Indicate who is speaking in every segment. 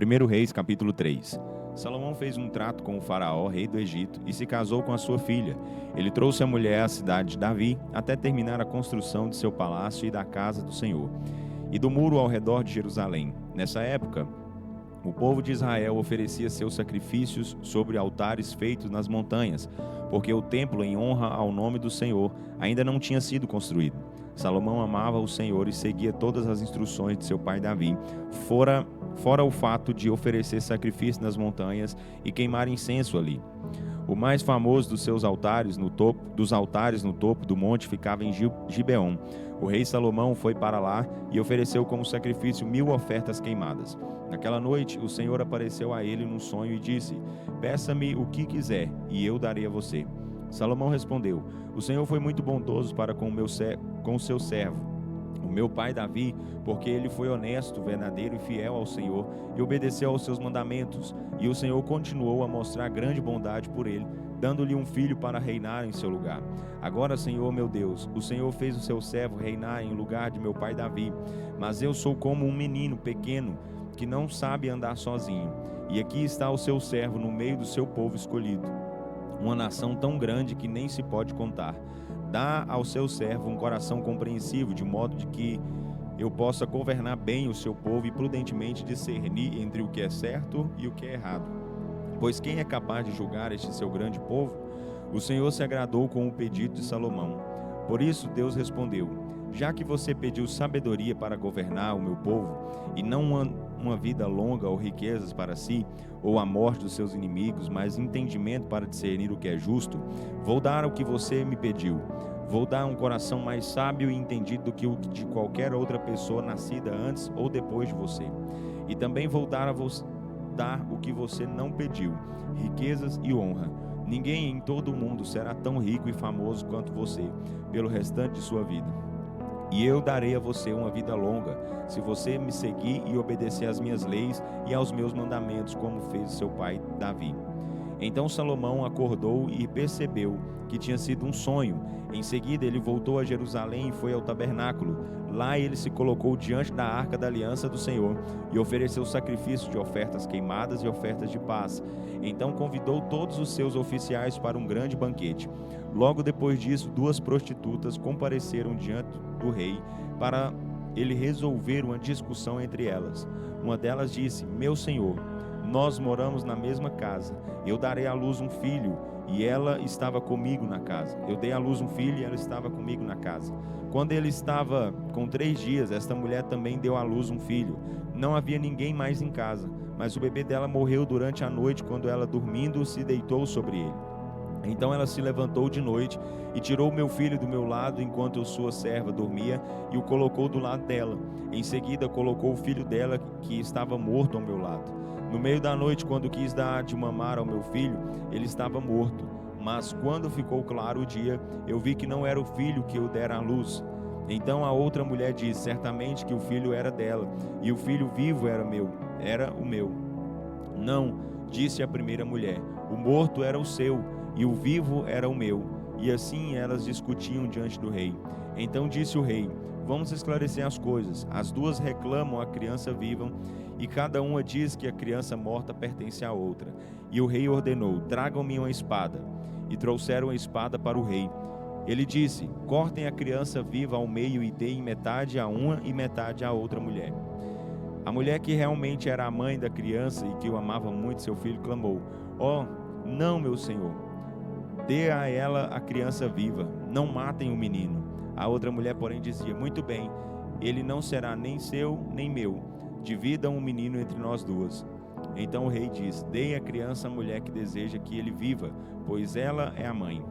Speaker 1: 1 Reis, capítulo 3. Salomão fez um trato com o faraó, rei do Egito, e se casou com a sua filha. Ele trouxe a mulher à cidade de Davi, até terminar a construção de seu palácio e da casa do Senhor, e do muro ao redor de Jerusalém. Nessa época, o povo de Israel oferecia seus sacrifícios sobre altares feitos nas montanhas, porque o templo em honra ao nome do Senhor ainda não tinha sido construído. Salomão amava o Senhor e seguia todas as instruções de seu pai Davi, fora o fato de oferecer sacrifício nas montanhas e queimar incenso ali. O mais famoso dos seus altares no topo do monte ficava em Gibeon. O rei Salomão foi para lá e ofereceu como sacrifício 1000 ofertas queimadas. Naquela noite, o Senhor apareceu a ele num sonho e disse: "Peça-me o que quiser, e eu darei a você." Salomão respondeu: "O Senhor foi muito bondoso para com o seu servo, o meu pai Davi, porque ele foi honesto, verdadeiro e fiel ao Senhor e obedeceu aos seus mandamentos. E o Senhor continuou a mostrar grande bondade por ele, dando-lhe um filho para reinar em seu lugar. Agora, Senhor meu Deus, o Senhor fez o seu servo reinar em lugar de meu pai Davi, mas eu sou como um menino pequeno que não sabe andar sozinho. E aqui está o seu servo no meio do seu povo escolhido, uma nação tão grande que nem se pode contar. Dá ao seu servo um coração compreensivo, de modo de que eu possa governar bem o seu povo e prudentemente discernir entre o que é certo e o que é errado. Pois quem é capaz de julgar este seu grande povo?" O Senhor se agradou com o pedido de Salomão. Por isso Deus respondeu: "Já que você pediu sabedoria para governar o meu povo, e não uma vida longa ou riquezas para si, ou a morte dos seus inimigos, mas entendimento para discernir o que é justo, vou dar o que você me pediu. Vou dar um coração mais sábio e entendido do que o de qualquer outra pessoa nascida antes ou depois de você. E também vou dar o que você não pediu, riquezas e honra. Ninguém em todo o mundo será tão rico e famoso quanto você, pelo restante de sua vida. E eu darei a você uma vida longa, se você me seguir e obedecer às minhas leis e aos meus mandamentos, como fez seu pai Davi." Então Salomão acordou e percebeu que tinha sido um sonho. Em seguida ele voltou a Jerusalém e foi ao tabernáculo. Lá ele se colocou diante da arca da aliança do Senhor e ofereceu sacrifício de ofertas queimadas e ofertas de paz. Então convidou todos os seus oficiais para um grande banquete. Logo depois disso, 2 prostitutas compareceram diante do rei para ele resolver uma discussão entre elas. Uma delas disse: "Meu senhor, nós moramos na mesma casa. Eu darei à luz um filho e ela estava comigo na casa. Eu dei à luz um filho e ela estava comigo na casa. Quando ele estava com 3 dias, esta mulher também deu à luz um filho. Não havia ninguém mais em casa, mas o bebê dela morreu durante a noite quando ela, dormindo, se deitou sobre ele. Então ela se levantou de noite e tirou o meu filho do meu lado enquanto sua serva dormia e o colocou do lado dela. Em seguida colocou o filho dela que estava morto ao meu lado. No meio da noite, quando quis dar de mamar ao meu filho, ele estava morto. Mas quando ficou claro o dia, eu vi que não era o filho que eu dera à luz. Então a outra mulher disse: certamente que o filho era dela, e o filho vivo era o meu. Não, disse a primeira mulher, o morto era o seu, e o vivo era o meu. E assim elas discutiam diante do rei. Então disse o rei: vamos esclarecer as coisas. As 2 reclamam a criança viva, e cada uma diz que a criança morta pertence à outra. E o rei ordenou: tragam-me uma espada. E trouxeram a espada para o rei. Ele disse: cortem a criança viva ao meio e deem metade a uma e metade à outra mulher. A mulher, que realmente era a mãe da criança e que o amava muito, seu filho, clamou: oh, não, meu senhor, dê a ela a criança viva, não matem o menino. A outra mulher, porém, dizia: muito bem, ele não será nem seu nem meu, dividam o menino entre nós 2. Então o rei disse: deem a criança à mulher que deseja que ele viva, pois ela é a mãe.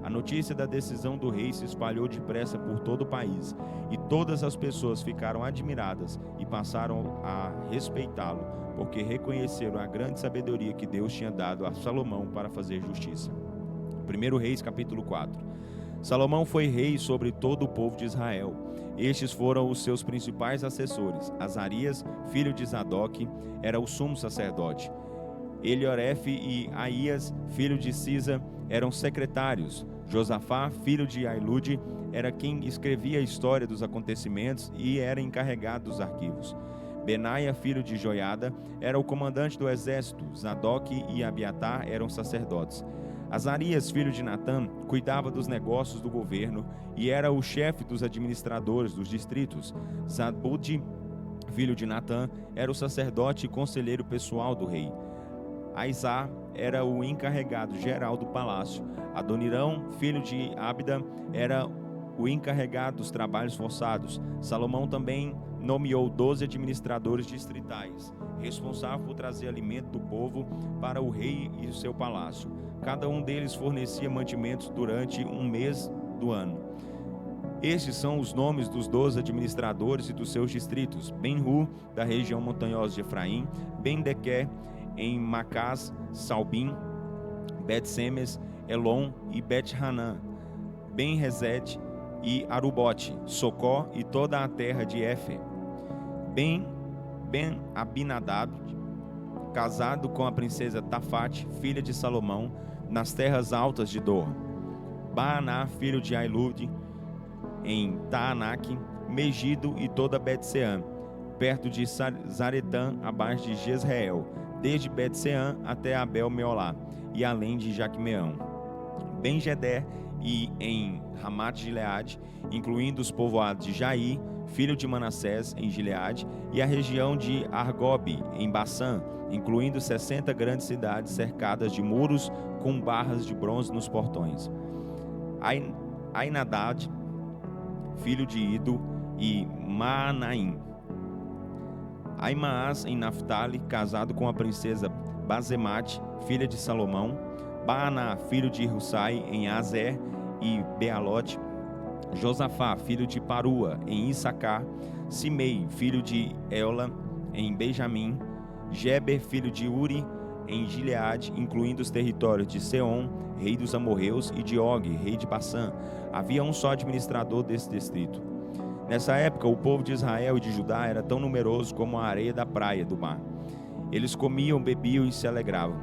Speaker 1: A notícia da decisão do rei se espalhou depressa por todo o país, e todas as pessoas ficaram admiradas e passaram a respeitá-lo, porque reconheceram a grande sabedoria que Deus tinha dado a Salomão para fazer justiça. 1 Reis, capítulo 4. Salomão foi rei sobre todo o povo de Israel. Estes foram os seus principais assessores. Azarias, filho de Zadok, era o sumo sacerdote. Eliorefe e Aías, filho de Cisa, eram secretários. Josafá, filho de Ailude, era quem escrevia a história dos acontecimentos e era encarregado dos arquivos. Benaia, filho de Joiada, era o comandante do exército. Zadoque e Abiatar eram sacerdotes. Azarias, filho de Natã, cuidava dos negócios do governo e era o chefe dos administradores dos distritos. Zabude, filho de Natã, era o sacerdote e conselheiro pessoal do rei. Aizá era o encarregado geral do palácio. Adonirão, filho de Abda, era o encarregado dos trabalhos forçados. Salomão também nomeou 12 administradores distritais, responsáveis por trazer alimento do povo para o rei e o seu palácio. Cada um deles fornecia mantimentos durante um mês do ano. Estes são os nomes dos 12 administradores e dos seus distritos: Ben-Hu, da região montanhosa de Efraim; Ben-Dequer, em Macás, Salbim, Bet-Semes, Elon e Bet-Hanã; Ben-Rezed e Arubote, Socó e toda a terra de Éfer; Ben-Abinadab, casado com a princesa Tafate, filha de Salomão, nas terras altas de Dor; Baaná, filho de Ailud, em Taanac; Megido e toda Bet-Seã, perto de Zaretã, abaixo de Jezreel, desde Bet-Seã até Abel-Meolá, e além de Jaquemeão; Ben-Geder e em Ramat-Gileade, incluindo os povoados de Jair, filho de Manassés, em Gileade, e a região de Argobe, em Bassã, incluindo 60 grandes cidades cercadas de muros com barras de bronze nos portões; Ainadad, filho de Ido, e Maanaim; Aimaas, em Naphtali, casado com a princesa Bazemate, filha de Salomão; Baaná, filho de Russai, em Azer e Bealote; Josafá, filho de Parua, em Issacar; Simei, filho de Eola, em Benjamim; Geber, filho de Uri, em Gileade, incluindo os territórios de Seom, rei dos amorreus, e de Og, rei de Bassã. Havia um só administrador desse distrito. Nessa época, o povo de Israel e de Judá era tão numeroso como a areia da praia do mar. Eles comiam, bebiam e se alegravam.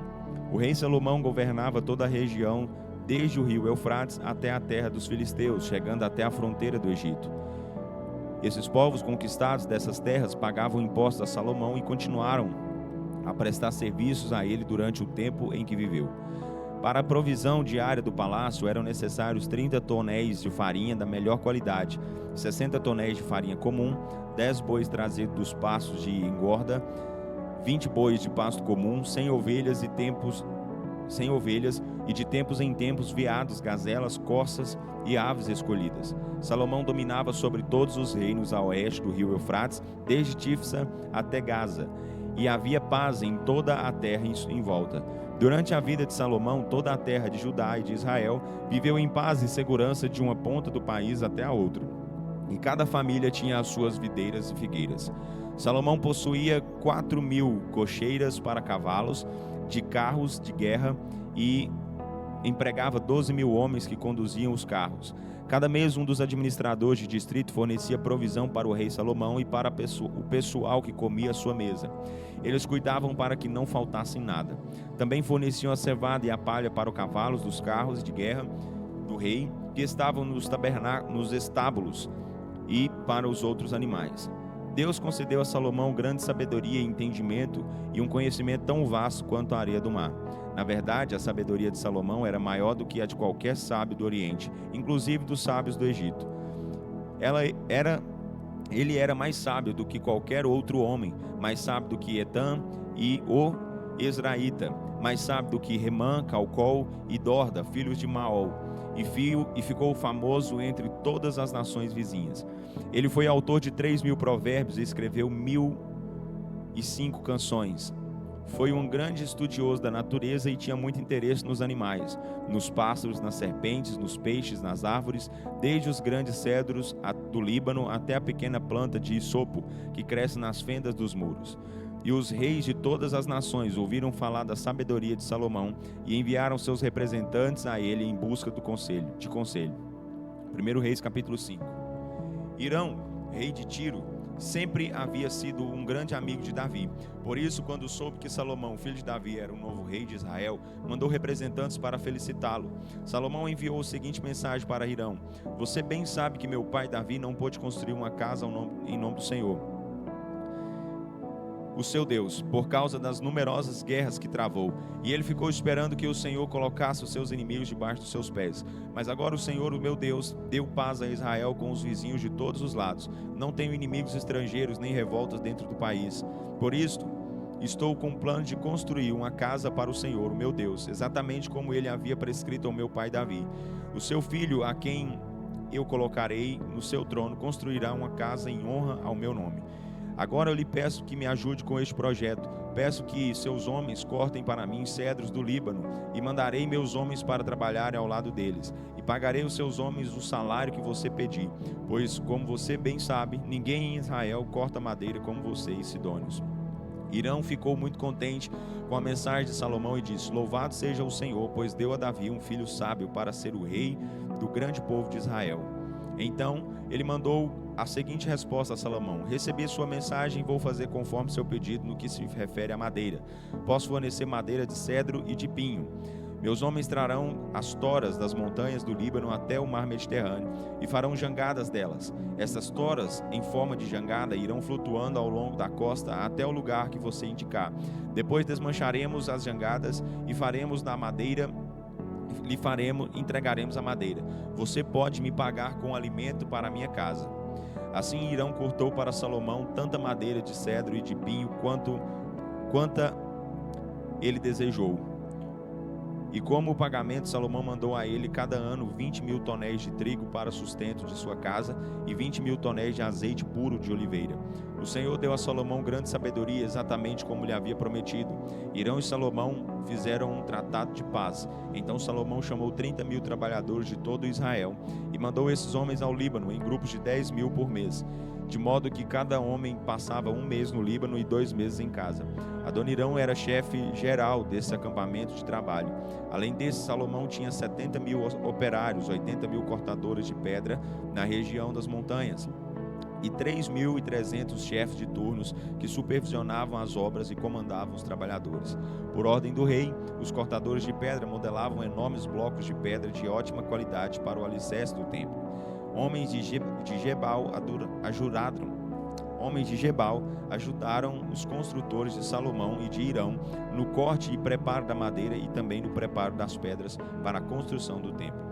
Speaker 1: O rei Salomão governava toda a região, desde o rio Eufrates até a terra dos filisteus, chegando até a fronteira do Egito. Esses povos conquistados dessas terras pagavam impostos a Salomão e continuaram a prestar serviços a ele durante o tempo em que viveu. Para a provisão diária do palácio eram necessários 30 tonéis de farinha da melhor qualidade, 60 tonéis de farinha comum, 10 bois trazidos dos pastos de engorda, 20 bois de pasto comum, 100 ovelhas e de tempos em tempos veados, gazelas, corças e aves escolhidas. Salomão dominava sobre todos os reinos a oeste do rio Eufrates, desde Tifsa até Gaza, e havia paz em toda a terra em volta. Durante a vida de Salomão, toda a terra de Judá e de Israel viveu em paz e segurança de uma ponta do país até a outra, e cada família tinha as suas videiras e figueiras. Salomão possuía 4.000 cocheiras para cavalos, de carros de guerra, e empregava 12.000 homens que conduziam os carros. Cada mês, um dos administradores de distrito fornecia provisão para o rei Salomão e para o pessoal que comia à sua mesa. Eles cuidavam para que não faltasse nada. Também forneciam a cevada e a palha para os cavalos dos carros de guerra do rei, que estavam nos estábulos, e para os outros animais. Deus concedeu a Salomão grande sabedoria e entendimento e um conhecimento tão vasto quanto a areia do mar. Na verdade, a sabedoria de Salomão era maior do que a de qualquer sábio do Oriente, inclusive dos sábios do Egito. Ele era mais sábio do que qualquer outro homem, mais sábio do que Etam e o Ezraíta, mais sábio do que Remã, Calcol e Dorda, filhos de Maol, e ficou famoso entre todas as nações vizinhas. Ele foi autor de 3.000 provérbios e escreveu 1.005 canções. Foi um grande estudioso da natureza e tinha muito interesse nos animais, nos pássaros, nas serpentes, nos peixes, nas árvores, desde os grandes cedros do Líbano até a pequena planta de isopo que cresce nas fendas dos muros. E os reis de todas as nações ouviram falar da sabedoria de Salomão e enviaram seus representantes a ele em busca de conselho. 1 Reis capítulo 5. Irão, rei de Tiro, sempre havia sido um grande amigo de Davi. Por isso, quando soube que Salomão, filho de Davi, era o novo rei de Israel, mandou representantes para felicitá-lo. Salomão enviou a seguinte mensagem para Irão: você bem sabe que meu pai Davi não pôde construir uma casa em nome do Senhor. o seu Deus, por causa das numerosas guerras que travou. E ele ficou esperando que o Senhor colocasse os seus inimigos debaixo dos seus pés. Mas agora o Senhor, o meu Deus, deu paz a Israel com os vizinhos de todos os lados. Não tenho inimigos estrangeiros nem revoltas dentro do país. Por isto, estou com um plano de construir uma casa para o Senhor, o meu Deus, exatamente como ele havia prescrito ao meu pai Davi. O seu filho, a quem eu colocarei no seu trono, construirá uma casa em honra ao meu nome. Agora eu lhe peço que me ajude com este projeto. Peço que seus homens cortem para mim cedros do Líbano, e mandarei meus homens para trabalharem ao lado deles. E pagarei aos seus homens o salário que você pedir, pois, como você bem sabe, ninguém em Israel corta madeira como vocês, sidônios. Hirão ficou muito contente com a mensagem de Salomão e disse: Louvado seja o Senhor, pois deu a Davi um filho sábio para ser o rei do grande povo de Israel. Então ele mandou a seguinte resposta a Salomão: Recebi sua mensagem e vou fazer conforme seu pedido no que se refere à madeira. Posso fornecer madeira de cedro e de pinho. Meus homens trarão as toras das montanhas do Líbano até o mar Mediterrâneo e farão jangadas delas. Essas toras, em forma de jangada, irão flutuando ao longo da costa até o lugar que você indicar. Depois desmancharemos as jangadas e faremos da madeira entregaremos a madeira. Você pode me pagar com alimento para a minha casa. Assim Hirão cortou para Salomão tanta madeira de cedro e de pinho quanta ele desejou. E como pagamento, Salomão mandou a ele cada ano 20.000 tonéis de trigo para sustento de sua casa e 20.000 tonéis de azeite puro de oliveira. O Senhor deu a Salomão grande sabedoria, exatamente como lhe havia prometido. Hirão e Salomão fizeram um tratado de paz. Então Salomão chamou 30.000 trabalhadores de todo Israel e mandou esses homens ao Líbano em grupos de 10.000 por mês, de modo que cada homem passava um mês no Líbano e 2 meses em casa. Adonirão era chefe geral desse acampamento de trabalho. Além desse, Salomão tinha 70.000 operários, 80.000 cortadores de pedra na região das montanhas, e 3.300 chefes de turnos que supervisionavam as obras e comandavam os trabalhadores. Por ordem do rei, os cortadores de pedra modelavam enormes blocos de pedra de ótima qualidade para o alicerce do templo. Homens de Gebal ajudaram os construtores de Salomão e de Hirão no corte e preparo da madeira e também no preparo das pedras para a construção do templo.